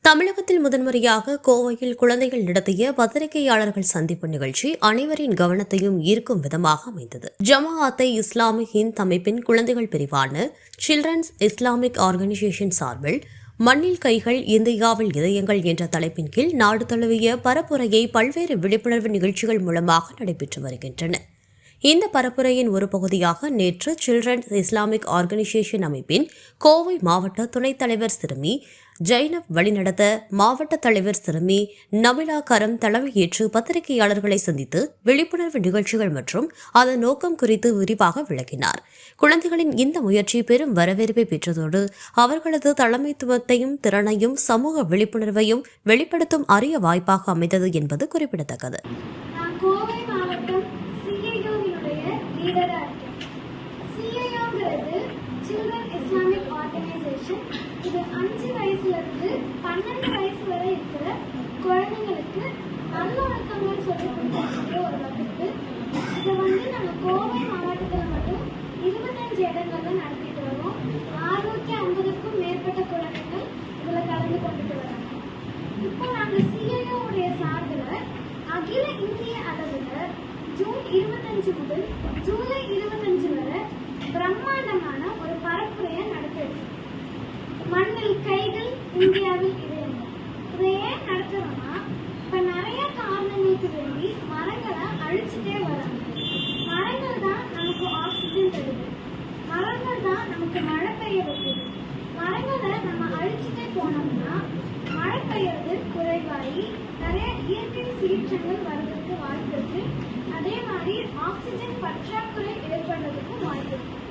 தமிழகத்தில் முதன்முறையாக கோவையில் குழந்தைகள் நடத்திய பத்திரிகையாளர்கள் சந்திப்பு நிகழ்ச்சி அனைவரின் கவனத்தையும் ஈர்க்கும் விதமாக அமைந்தது. ஜமாஅத்தை இஸ்லாமிக் ஹிந்த் அமைப்பின் குழந்தைகள் பிரிவான சில்ட்ரன்ஸ் இஸ்லாமிக் ஆர்கனைசேஷன் சார்பில் மண்ணில் கைகள் இந்தியாவில் இதயங்கள் என்ற தலைப்பின் கீழ் நாடு தழுவிய பரப்புரையை பல்வேறு விழிப்புணர்வு நிகழ்ச்சிகள் மூலமாக நடைபெற்று வருகின்றன. இந்த பரப்புரையின் ஒரு பகுதியாக நேற்று சில்ட்ரன்ஸ் இஸ்லாமிக் ஆர்கனைசேஷன் அமைப்பின் கோவை மாவட்ட துணைத் தலைவர் சிறுமி ஜைனப் வழிநடத்த மாவட்ட தலைவர் சிறுமி நபிலா கரம் தலைமையேற்று பத்திரிகையாளர்களை சந்தித்து விழிப்புணர்வு நிகழ்ச்சிகள் மற்றும் அதன் நோக்கம் குறித்து விரிவாக விளக்கினார். குழந்தைகளின் இந்த முயற்சி பெரும் வரவேற்பை பெற்றதோடு அவர்களது தலைமைத்துவத்தையும் திறனையும் சமூக விழிப்புணர்வையும் வெளிப்படுத்தும் அரிய வாய்ப்பாக அமைந்தது என்பது குறிப்பிடத்தக்கது. இது 5 வயசுலேருந்து 12 வயசு வரை இருக்கிற குழந்தைங்களுக்கு நல்லொழுக்கங்கள் சொல்லிக் கொடுக்கக்கூடிய ஒரு வகுப்பு. இதை நாங்கள் கோவை மாவட்டத்தில் மட்டும் 25 இடங்கள்ல நடத்திட்டு வரோம். 650க்கும் மேற்பட்ட குழந்தைகள் இதில் கலந்து கொண்டுட்டு வராங்க. இப்போ நாங்கள் CIO உடைய சார்பில் அகில இந்திய அளவில் ஜூன் 25 முதல் ஜூலை 25 வரை பிரம்மாண்டமான ஒரு பரப்புரையை நடத்திருக்கோம். மண்ணில் கைகள் இந்தியாவில் இதயங்கள். இதை ஏன் நடத்துறோம்னா, இப்ப நிறைய காரணங்களுக்கு வேண்டி மரங்களை அழிச்சுட்டே வராங்க. மரங்கள் தான் நமக்கு ஆக்சிஜன் தருது, மரங்கள் தான் நமக்கு மழை பெய்ய வைக்குது. மரங்களை நம்ம அழிச்சுட்டே போனோம்னா மழை பெய்யறது குறைவாகி நிறைய இயற்கை சீற்றங்கள் வர்றதுக்கு வாய்ப்பு இருக்கு. அதே மாதிரி ஆக்சிஜன் பற்றாக்குறை ஏற்படுறதுக்கும் வாய்ப்பு இருக்கு.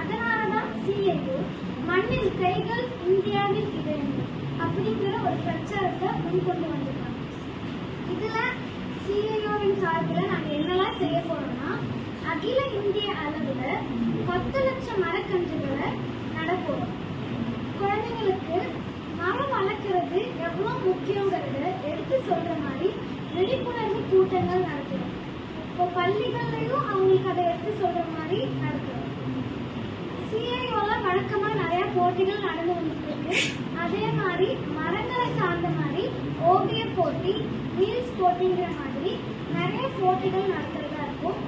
அதனாலதான் CIO மண்ணில் கைகள் இந்தியாவில் இதயங்கள் அப்படிங்கிற ஒரு பிரச்சாரத்தை முன்கொண்டு வந்திருக்காங்க. இதுல CIOவின் சார்பில் நாங்க என்னெல்லாம் செய்ய போறோம்னா, அகில இந்திய அளவுல 10 லட்சம் மரக்கன்றுகளை நடப்போம். குழந்தைங்களுக்கு மரம் வளர்க்கறது எவ்வளவு முக்கியங்கிறத எடுத்து சொல்ற மாதிரி விழிப்புணர்வு கூட்டங்கள் நடத்துறோம். இப்போ பள்ளிகள்லயும் அவங்களுக்கு அதை எடுத்து சொல்ற மாதிரி நடத்துறோம். CIOல வழக்கமா நிறைய போட்டிகள் நடந்து வந்துட்டு இருக்கு. அதே மாதிரி மரங்களை சார்ந்த மாதிரி ஓவிய போட்டி, வீல்ஸ் போட்டிங்கிற மாதிரி நிறைய போட்டிகள் நடத்துறதா இருக்கும்.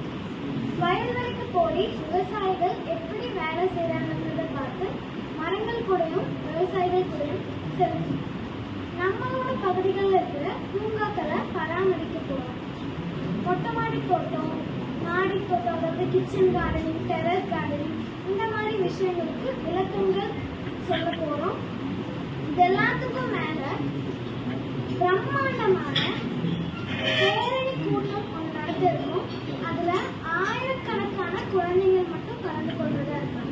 வயல்வெளிக்கு போய் விவசாயிகள் எப்படி வேலை செய்யறாங்கிறத பார்த்து மரங்கள் கூடயும் விவசாயிகள் கூடயும் செல்லும். நம்மளோட பகுதிகளில் இருக்கிற பூங்காக்களை பராமரிக்க போறோம். மொட்டை மாடி தோட்டம், மாடி தோட்டம், அதாவது கிச்சன் கார்டனிங், டெரஸ் கார்டனிங், இந்த மாதிரி விஷயங்களுக்கு விளக்கங்கள் சொல்ல போறோம். இது எல்லாத்துக்கும் மேல பிரம்மாண்டமான பேரணி கூட்டம் ஒன்று நடத்திருக்கோம். அதுல ஆயிரக்கணக்கான குழந்தைகள் மட்டும் கலந்து கொள்றதா இருக்காங்க.